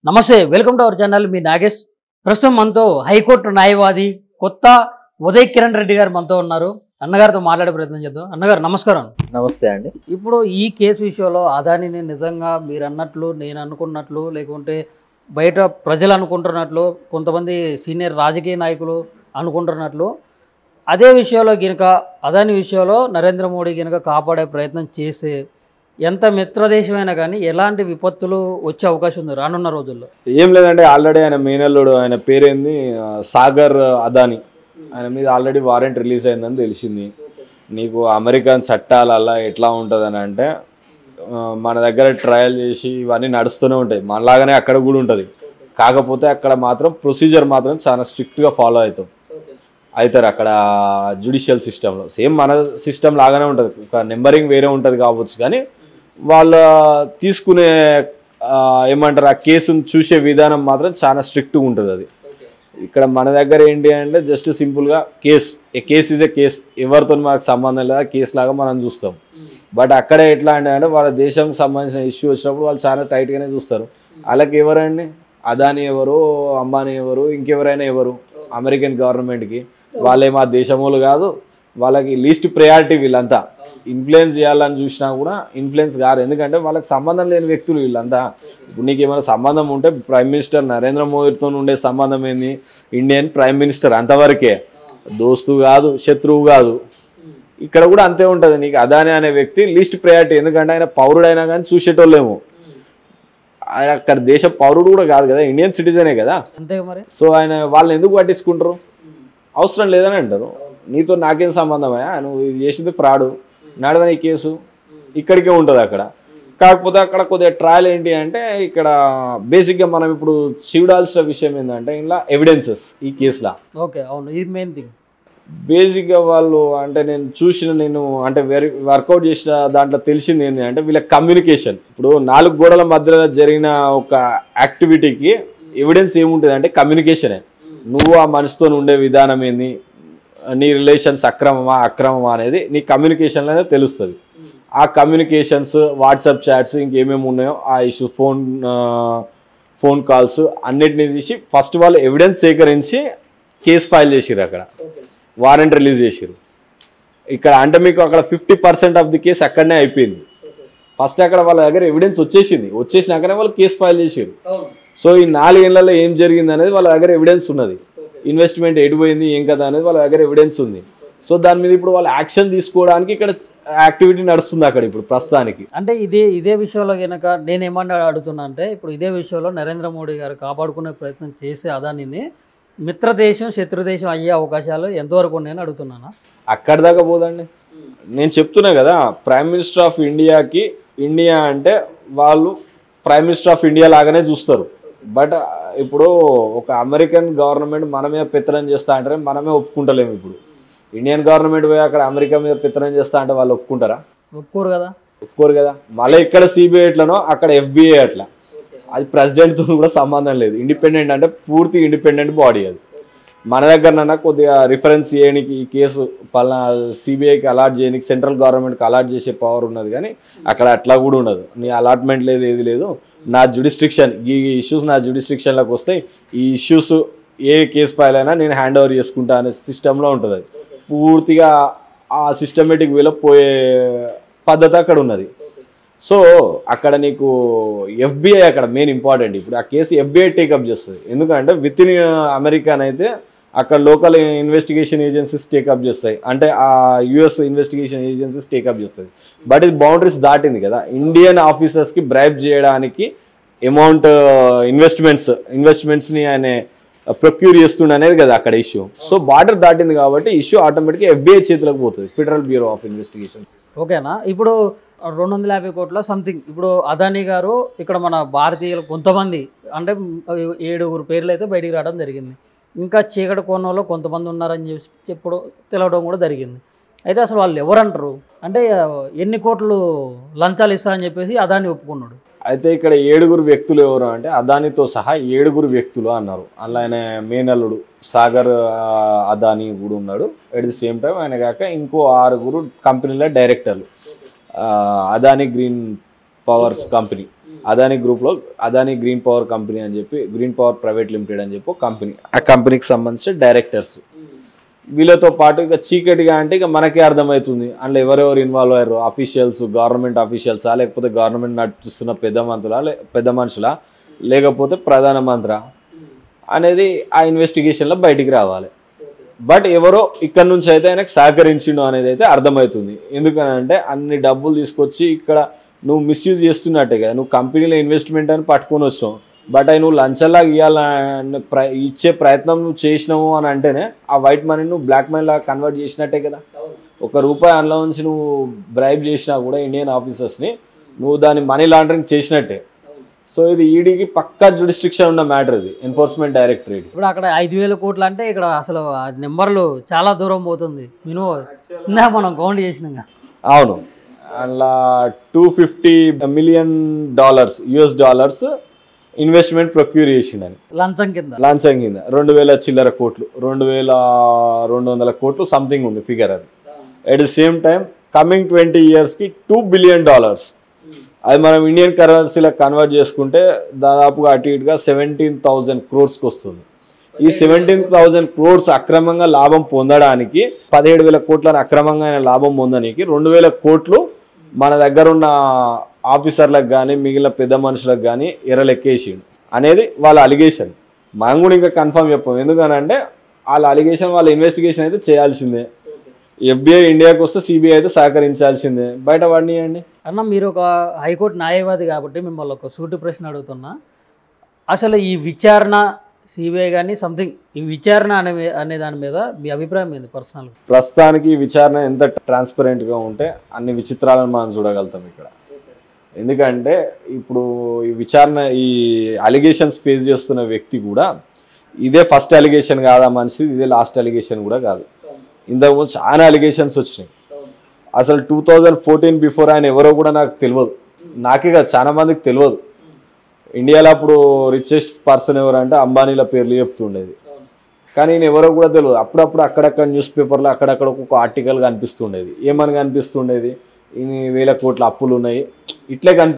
నమస్తే, welcome to our channel. మీ నాగేష్. ప్రస్తుతం మనతో హైకోర్టు న్యాయవాది కొత్త ఉదయ్ కిరణ్ రెడ్డి గారు మనతో ఉన్నారు. అన్నగారితో మాట్లాడే ప్రయత్నం చేద్దాం. అన్నగారు నమస్కారం. నమస్తే అండి. ఇప్పుడు ఈ కేసు విషయంలో అదానిని నిజంగా మీరు అన్నట్లు, నేను అనుకున్నట్లు, లేకుంటే బయట ప్రజలు అనుకుంటున్నట్లు, కొంతమంది సీనియర్ రాజకీయ నాయకులు అనుకుంటున్నట్లు, అదే విషయంలో గినక అదాని విషయంలో నరేంద్ర మోడీ గినక కాపాడే ప్రయత్నం చేస్తే ఎంత మిత్రదేశమైనా కానీ ఎలాంటి విపత్తులు వచ్చే అవకాశం ఉంది రానున్న రోజుల్లో? ఏం లేదంటే ఆల్రెడీ ఆయన మేనల్లుడు, ఆయన పేరేంది, సాగర్ అదాని, ఆయన మీద ఆల్రెడీ వారెంట్ రిలీజ్ అయిందని తెలిసింది. నీకు అమెరికన్ చట్టాలల్లా ఎట్లా ఉంటుందని అంటే, మన దగ్గర ట్రయల్ చేసి ఇవన్నీ నడుస్తూనే ఉంటాయి, మనలాగానే అక్కడ కూడా ఉంటుంది. కాకపోతే అక్కడ మాత్రం ప్రొసీజర్ మాత్రం చాలా స్ట్రిక్ట్గా ఫాలో అవుతారు అక్కడ జ్యుడిషియల్ సిస్టంలో. సేమ్ మన సిస్టమ్ లాగానే ఉంటుంది, ఒక నెంబరింగ్ వేరే ఉంటుంది కావచ్చు, కానీ వాళ్ళ తీసుకునే ఏమంటారు ఆ కేసును చూసే విధానం మాత్రం చాలా స్ట్రిక్ట్గా ఉంటుంది. అది ఇక్కడ మన దగ్గర ఏంటి అంటే జస్ట్ సింపుల్గా కేస్ ఈజ్ ఏ కేస్, ఎవరితో మనకు సంబంధం లేదా కేసు లాగా మనం చూస్తాం. బట్ అక్కడ ఎట్లా అంటే వాళ్ళ దేశంకి సంబంధించిన ఇష్యూ వచ్చినప్పుడు వాళ్ళు చాలా టైట్గానే చూస్తారు. వాళ్ళకి ఎవరండి, అదాని ఎవరు, అంబానీ ఎవరు, ఇంకెవరైనా ఎవరు అమెరికన్ గవర్నమెంట్కి? వాళ్ళే మా దేశములు కాదు, వాళ్ళకి లీస్ట్ ప్రయారిటీ. వీళ్ళంతా ఇన్ఫ్లుయెన్స్ చేయాలని చూసినా కూడా ఇన్ఫ్లుయెన్స్ కాదు, ఎందుకంటే వాళ్ళకి సంబంధం లేని వ్యక్తులు వీళ్ళంతా. ఇప్పుడు నీకు ఏమైనా సంబంధం ఉంటే ప్రైమ్ మినిస్టర్ నరేంద్ర మోదీతో ఉండే సంబంధం ఏంది, ఇండియన్ ప్రైమ్ మినిస్టర్, అంతవరకే. దోస్తు కాదు, శత్రువు కాదు. ఇక్కడ కూడా అంతే ఉంటుంది. నీకు అదాని అనే వ్యక్తి లీస్ట్ ప్రయారిటీ, ఎందుకంటే ఆయన పౌరుడైనా కానీ చూసేటోళ్ళేమో, ఆయన అక్కడ దేశ పౌరుడు కూడా కాదు కదా, ఇండియన్ సిటిజనే కదా. అంతే మరి. సో ఆయన వాళ్ళని ఎందుకు పట్టించుకుంటారు? అవసరం లేదని అంటారు. నీతో నాకేం సంబంధమయ్యా, నువ్వు ఇది చేసింది ఫ్రాడు, నడవని కేసు ఇక్కడికే ఉంటుంది అక్కడ. కాకపోతే అక్కడ కొద్దిగా ట్రయల్ ఏంటి అంటే, ఇక్కడ బేసిక్గా మనం ఇప్పుడు చూడాల్సిన విషయం ఏంటంటే ఇలా ఎవిడెన్సెస్ ఈ కేసులో. ఓకే, అవును, ఇది మెయిన్ థింగ్. బేసిక్గా వాళ్ళు అంటే నేను వర్కౌట్ చేసిన దాంట్లో తెలిసింది ఏంటి అంటే వీళ్ళ కమ్యూనికేషన్. ఇప్పుడు 4 గోడల మధ్యలో జరిగిన ఒక యాక్టివిటీకి ఎవిడెన్స్ ఏముంటుంది అంటే కమ్యూనికేషనే. నువ్వు ఆ మనిషితో ఉండే విధానం ఏంది, నీ రిలేషన్స్ అక్రమమా అనేది నీ కమ్యూనికేషన్లోనే తెలుస్తుంది. ఆ కమ్యూనికేషన్స్, వాట్సాప్ చాట్స్, ఇంకేమేమి ఉన్నాయో ఆ ఇష్యూ, ఫోన్ కాల్స్ అన్నిటిని తీసి ఫస్ట్ వాళ్ళు ఎవిడెన్స్ సేకరించి కేసు ఫైల్ చేసిర్రు, అక్కడ వారెంట్ రిలీజ్ చేసిర్రు. ఇక్కడ అంటే మీకు అక్కడ 50% ఆఫ్ ది కేసు అక్కడనే అయిపోయింది. ఫస్ట్ అక్కడ వాళ్ళ దగ్గర ఎవిడెన్స్ వచ్చేసినాకనే వాళ్ళు కేసు ఫైల్ చేసారు. సో ఈ 4 ఏళ్లలో ఏం జరిగింది అనేది వాళ్ళ దగ్గర ఎవిడెన్స్ ఉన్నది. ఇన్వెస్ట్మెంట్ ఎడిపోయింది ఏం కదా అనేది వాళ్ళ దగ్గర ఎవిడెన్స్ ఉంది. సో దాని మీద ఇప్పుడు వాళ్ళు యాక్షన్ తీసుకోవడానికి ఇక్కడ యాక్టివిటీ నడుస్తుంది అక్కడ ఇప్పుడు ప్రస్తుతానికి. అంటే ఇదే విషయంలో కనుక నేను ఏమన్నా అడుగుతున్నా అంటే, ఇప్పుడు ఇదే విషయంలో నరేంద్ర మోడీ గారు కాపాడుకునే ప్రయత్నం చేసే అదానిని మిత్రదేశం శత్రుదేశం అయ్యే అవకాశాలు ఎంతవరకు ఉన్నాయని అడుగుతున్నానా? అక్కడి దాకా పోదండి. నేను చెప్తున్నా కదా, ప్రైమ్ మినిస్టర్ ఆఫ్ ఇండియాకి ఇండియా అంటే వాళ్ళు ప్రైమ్ మినిస్టర్ ఆఫ్ ఇండియా లాగానే చూస్తారు. బట్ ఇప్పుడు ఒక అమెరికన్ గవర్నమెంట్ మన మీద పెత్తనం చేస్తా అంటే మనమే ఒప్పుకుంటలేము. ఇప్పుడు ఇండియన్ గవర్నమెంట్ పోయి అక్కడ అమెరికా మీద పెత్తనం చేస్తా అంటే వాళ్ళు ఒప్పుకుంటారా? ఒప్పుకోరు కదా. మళ్ళీ ఇక్కడ సిబిఐ ఎట్లనో అక్కడ FBI అట్లా. అది ప్రెసిడెంట్తో కూడా సంబంధం లేదు, ఇండిపెండెంట్ అంటే పూర్తి ఇండిపెండెంట్ బాడీ. అది మన దగ్గరనన్నా కొద్దిగా రిఫరెన్స్ చేయడానికి ఈ కేసు పలానా సిబిఐకి అలాట్ చేయడానికి సెంట్రల్ గవర్నమెంట్కి అలాట్ చేసే పవర్ ఉన్నది, కానీ అక్కడ అట్లా కూడా ఉండదు. నీ అలాట్మెంట్ లేదు, ఏది లేదు, నా జ్యుడిస్ట్రిక్షన్, ఈ ఇష్యూస్ నా జ్యుడిస్ట్రిక్షన్లోకి వస్తాయి, ఈ ఇష్యూస్ ఏ కేసు ఫైల్ అయినా నేను హ్యాండ్ ఓవర్ చేసుకుంటా అనే సిస్టంలో ఉంటుంది. అది పూర్తిగా ఆ సిస్టమేటిక్ వేలో పోయే పద్ధతి అక్కడ ఉన్నది. సో అక్కడ నీకు FBI అక్కడ మెయిన్ ఇంపార్టెంట్. ఇప్పుడు ఆ కేసు FBI టేకప్ చేస్తుంది, ఎందుకంటే విత్ ఇన్ అమెరికన్ అయితే అక్కడ లోకల్ ఇన్వెస్టిగేషన్ ఏజెన్సీస్ టేకప్ చేస్తాయి, అంటే ఆ US ఇన్వెస్టిగేషన్ ఏజెన్సీస్ టేకప్ చేస్తుంది. బట్ ఇది బౌండరీస్ దాటింది కదా, ఇండియన్ ఆఫీసర్స్కి బ్రైబ్ చేయడానికి అమౌంట్ ఇన్వెస్ట్మెంట్స్ని ఆయన ప్రొక్యూర్ చేస్తుండే అనేది కదా అక్కడ ఇష్యూ. సో బార్డర్ దాటింది కాబట్టి ఇష్యూ ఆటోమేటిక్గా FBI చేతిలోకి పోతుంది, ఫెడరల్ బ్యూరో ఆఫ్ ఇన్వెస్టిగేషన్. ఓకేనా? ఇప్పుడు 250 కోట్ల సంథింగ్ ఇప్పుడు అదానీ గారు ఇక్కడ మన భారతీయులు కొంతమంది అంటే 7 పేర్లు అయితే బయటికి రావడం జరిగింది. ఇంకా చీకటి కోణంలో కొంతమంది ఉన్నారని చెప్పి తెలవడం కూడా జరిగింది. అయితే అసలు వాళ్ళు ఎవరంటారు అంటే ఎన్ని కోట్లు లంచాలు ఇస్తా అని చెప్పేసి అదానీ ఒప్పుకున్నాడు. అయితే ఇక్కడ 7 వ్యక్తులు ఎవరు అంటే అదానితో సహా 7 వ్యక్తులు అన్నారు. అందులో ఆయన మేనల్లుడు సాగర్ అదానీ కూడా ఉన్నాడు. అట్ ది సేమ్ టైం ఆయన కాక ఇంకో 6 కంపెనీల డైరెక్టర్లు, Adani green powers company Adani గ్రూప్లో అదానీ గ్రీన్ పవర్ కంపెనీ అని చెప్పి గ్రీన్ పవర్ ప్రైవేట్ లిమిటెడ్ అని చెప్పి కంపెనీ, ఆ కంపెనీకి సంబంధించిన డైరెక్టర్స్. వీళ్ళతో పాటు ఇక చీకటిగా అంటే ఇక మనకే అర్థమవుతుంది అందులో ఎవరెవరు ఇన్వాల్వ్ అయ్యారు, అఫీషియల్స్, గవర్నమెంట్ అఫీషియల్సా, లేకపోతే గవర్నమెంట్ నడుపుతున్న పెద్ద మనుషులా, లేకపోతే ప్రధానమంత్రి అనేది ఆ ఇన్వెస్టిగేషన్లో బయటికి రావాలి. బట్ ఎవరో ఇక్కడ నుంచి అయితే ఆయనకు సహకరించిండు అనేది అయితే అర్థమవుతుంది. ఎందుకనంటే అన్ని డబ్బులు తీసుకొచ్చి ఇక్కడ నువ్వు మిస్యూజ్ చేస్తున్నట్టే కదా, నువ్వు కంపెనీలో ఇన్వెస్ట్మెంట్ అని పట్టుకొని వచ్చావు, బట్ అవి నువ్వు లంచంలాగా ఇవ్వాలని ఇచ్చే ప్రయత్నం నువ్వు చేసినావు అని అంటేనే ఆ వైట్ మనీ నువ్వు బ్లాక్ మనీ లాగా కన్వర్ట్ చేసినట్టే కదా. ₹1 అందులో నుంచి నువ్వు బ్రైబ్ చేసినా కూడా ఇండియన్ ఆఫీసర్స్ని నువ్వు దాన్ని మనీ లాండరింగ్ చేసినట్టే. సో ఇది ఈడీకి పక్కా జ్యుడిస్ట్రిక్షన్ ఉన్న మ్యాటర్, ఇది ఎన్ఫోర్స్మెంట్ డైరెక్టరేట్. ఇప్పుడు అక్కడ 5,000 కోట్లు అంటే ఇక్కడ అసలు ఆ నెంబర్లు చాలా దూరం పోతుంది. మినిమం మనం కౌంట్ చేసినాం. అవును, అలా $250 million US ఇన్వెస్ట్మెంట్ ప్రొక్యూర్ చేసిండని లంచం కింద 2,000 చిల్లర కోట్లు, 2,200 కోట్లు సంథింగ్ ఉంది ఫిగర్ అది. At the same time coming 20 yearsకి $2 billion, అది మనం ఇండియన్ కరెన్సీలో కన్వర్ట్ చేసుకుంటే దాదాపుగా అటు ఇటుగా 17,000 crores వస్తుంది. ఈ 17,000 crores అక్రమంగా లాభం పొందడానికి 17,000 కోట్లను అక్రమంగా లాభం పొందడానికి 2,000 కోట్లు మన దగ్గర ఉన్న ఆఫీసర్లకు కానీ మిగిలిన పెద్ద మనుషులకు కానీ ఎర్రలెక్కేసిండు అనేది వాళ్ళ అలిగేషన్. మనం కూడా ఇంకా కన్ఫర్మ్ చెప్పాం, ఎందుకనంటే వాళ్ళ అలిగేషన్, వాళ్ళ ఇన్వెస్టిగేషన్ అయితే చేయాల్సిందే. FBI ఇండియాకి వస్తే CBI అయితే సహకరించాల్సిందే, బయట పడినాయండి. అన్న మీరు ఒక హైకోర్టు న్యాయవాది కాబట్టి మిమ్మల్ని ఒక సూటి ప్రశ్న అడుగుతున్నా. అసలు ఈ విచారణ CBI కానీ సంథింగ్ ఈ విచారణ అనే దాని మీద మీ అభిప్రాయం ఏంది పర్సనల్? ప్రస్తుతానికి ఈ విచారణ ఎంత ట్రాన్స్పరెంట్గా ఉంటే అన్ని విచిత్రాలను మనం చూడగలుగుతాం ఇక్కడ. ఎందుకంటే ఇప్పుడు ఈ విచారణ, ఈ అలిగేషన్స్ ఫేస్ చేస్తున్న వ్యక్తి కూడా ఇదే ఫస్ట్ అలిగేషన్ కాదా మనిషి, ఇదే లాస్ట్ అలిగేషన్ కూడా కాదు. ఇంతకుముందు చాలా అలిగేషన్స్ వచ్చినాయి. అసలు 2014 బిఫోర్ ఆయన ఎవరో కూడా నాకు తెలియదు, నాకే కాదు చాలా మందికి తెలియదు. ఇండియాలో అప్పుడు రిచెస్ట్ పర్సన్ ఎవరంటే అంబానీల పేర్లు చెప్తుండేది, కానీ నేను ఎవరో కూడా తెలియదు. అప్పుడప్పుడు అక్కడక్కడ న్యూస్ పేపర్లో అక్కడక్కడ ఒక్కొక్క ఆర్టికల్ కనిపిస్తుండేది. ఏమని కనిపిస్తుండేది, 1,000 కోట్ల అప్పులు ఉన్నాయి ఇట్లే